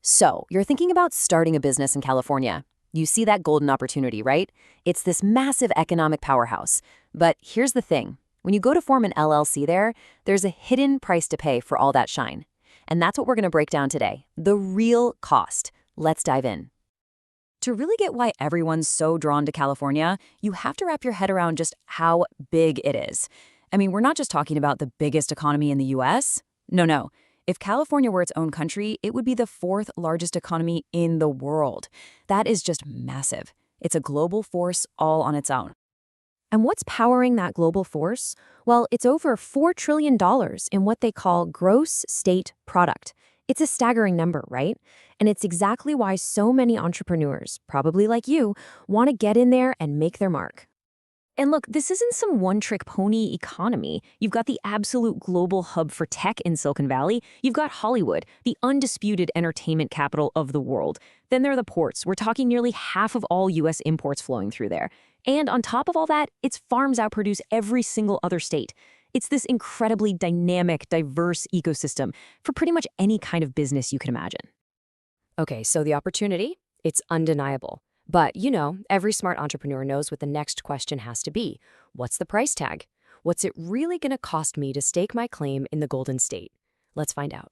So, you're thinking about starting a business in California. You see that golden opportunity, right? It's this massive economic powerhouse. But here's the thing. When you go to form an LLC there, there's a hidden price to pay for all that shine. And that's what we're going to break down today. The real cost. Let's dive in. To really get why everyone's so drawn to California, you have to wrap your head around just how big it is. I mean, we're not just talking about the biggest economy in the US. No. If California were its own country, it would be the fourth largest economy in the world. That is just massive. It's a global force all on its own. And what's powering that global force? Well, it's over $4 trillion in what they call gross state product. It's a staggering number, right? And it's exactly why so many entrepreneurs, probably like you, want to get in there and make their mark. And look, this isn't some one-trick pony economy. You've got the absolute global hub for tech in Silicon Valley. You've got Hollywood, the undisputed entertainment capital of the world. Then there are the ports. We're talking nearly half of all U.S. imports flowing through there. And on top of all that, its farms outproduce every single other state. It's this incredibly dynamic, diverse ecosystem for pretty much any kind of business you can imagine. Okay, so the opportunity, it's undeniable. But, every smart entrepreneur knows what the next question has to be. What's the price tag? What's it really going to cost me to stake my claim in the Golden State? Let's find out.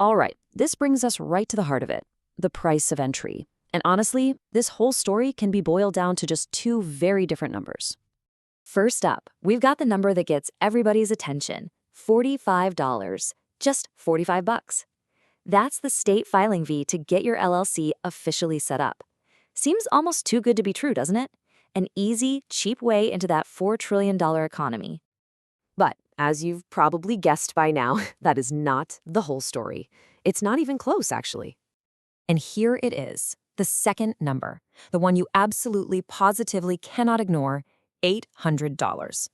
All right, this brings us right to the heart of it, the price of entry. And honestly, this whole story can be boiled down to just two very different numbers. First up, we've got the number that gets everybody's attention, $45, just $45. That's the state filing fee to get your LLC officially set up. Seems almost too good to be true, doesn't it? An easy, cheap way into that $4 trillion economy. But as you've probably guessed by now, that is not the whole story. It's not even close, actually. And here it is, the second number, the one you absolutely, positively cannot ignore, $800.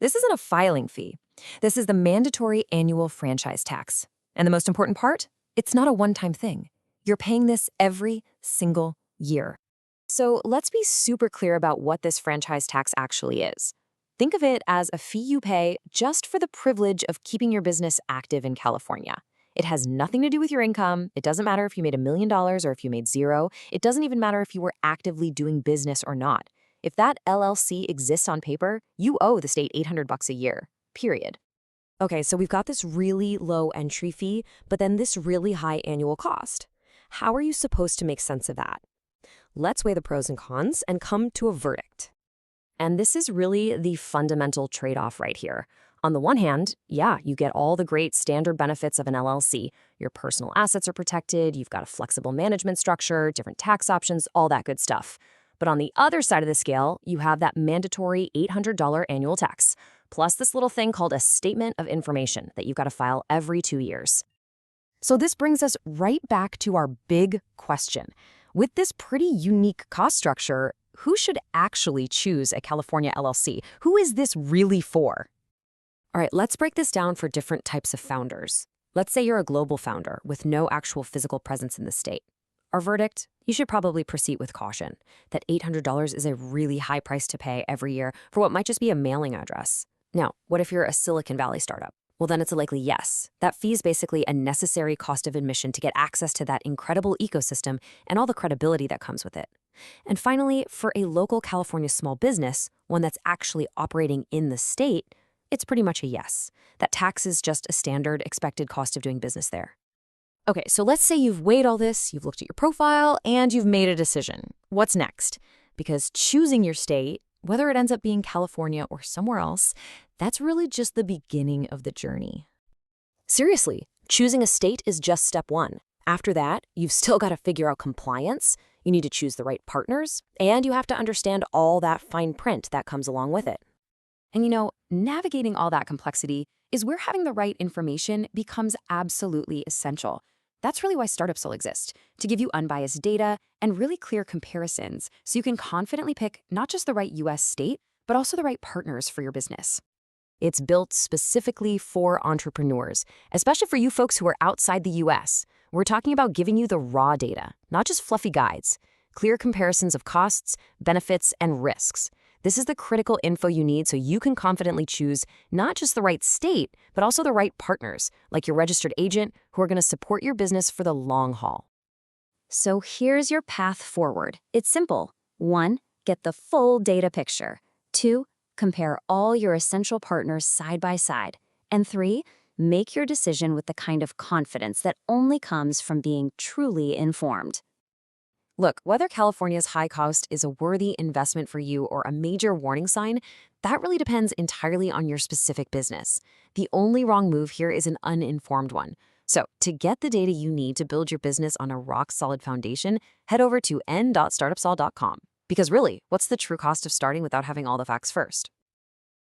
This isn't a filing fee. This is the mandatory annual franchise tax. And the most important part? It's not a one-time thing. You're paying this every single year. So let's be super clear about what this franchise tax actually is. Think of it as a fee you pay just for the privilege of keeping your business active in California. It has nothing to do with your income. It doesn't matter if you made $1 million or if you made zero. It doesn't even matter if you were actively doing business or not. If that LLC exists on paper, you owe the state $800 a year, period. Okay, so we've got this really low entry fee, but then this really high annual cost. How are you supposed to make sense of that? Let's weigh the pros and cons and come to a verdict. And this is really the fundamental trade-off right here. On the one hand, yeah, you get all the great standard benefits of an LLC. Your personal assets are protected, you've got a flexible management structure, different tax options, all that good stuff. But on the other side of the scale, you have that mandatory $800 annual tax, plus this little thing called a statement of information that you've got to file every 2 years. So this brings us right back to our big question. With this pretty unique cost structure, who should actually choose a California LLC? Who is this really for? All right, let's break this down for different types of founders. Let's say you're a global founder with no actual physical presence in the state. Our verdict? You should probably proceed with caution. That $800 is a really high price to pay every year for what might just be a mailing address. Now, what if you're a Silicon Valley startup? Well, then it's a likely yes. That fee is basically a necessary cost of admission to get access to that incredible ecosystem and all the credibility that comes with it. And finally, for a local California small business, one that's actually operating in the state, it's pretty much a yes. That tax is just a standard expected cost of doing business there. Okay, so let's say you've weighed all this, you've looked at your profile, and you've made a decision. What's next? Because choosing your state, whether it ends up being California or somewhere else, that's really just the beginning of the journey. Seriously, choosing a state is just step one. After that, you've still got to figure out compliance, you need to choose the right partners, and you have to understand all that fine print that comes along with it. And navigating all that complexity is where having the right information becomes absolutely essential. That's really why StartupSole exists, to give you unbiased data and really clear comparisons so you can confidently pick not just the right US state, but also the right partners for your business. It's built specifically for entrepreneurs, especially for you folks who are outside the US. We're talking about giving you the raw data, not just fluffy guides, clear comparisons of costs, benefits, and risks. This is the critical info you need so you can confidently choose not just the right state, but also the right partners, like your registered agent, who are going to support your business for the long haul. So here's your path forward. It's simple. 1. Get the full data picture. 2. Compare all your essential partners side by side. And 3. Make your decision with the kind of confidence that only comes from being truly informed. Look, whether California's high cost is a worthy investment for you or a major warning sign, that really depends entirely on your specific business. The only wrong move here is an uninformed one. So, to get the data you need to build your business on a rock-solid foundation, head over to n.startupsole.com. Because really, what's the true cost of starting without having all the facts first?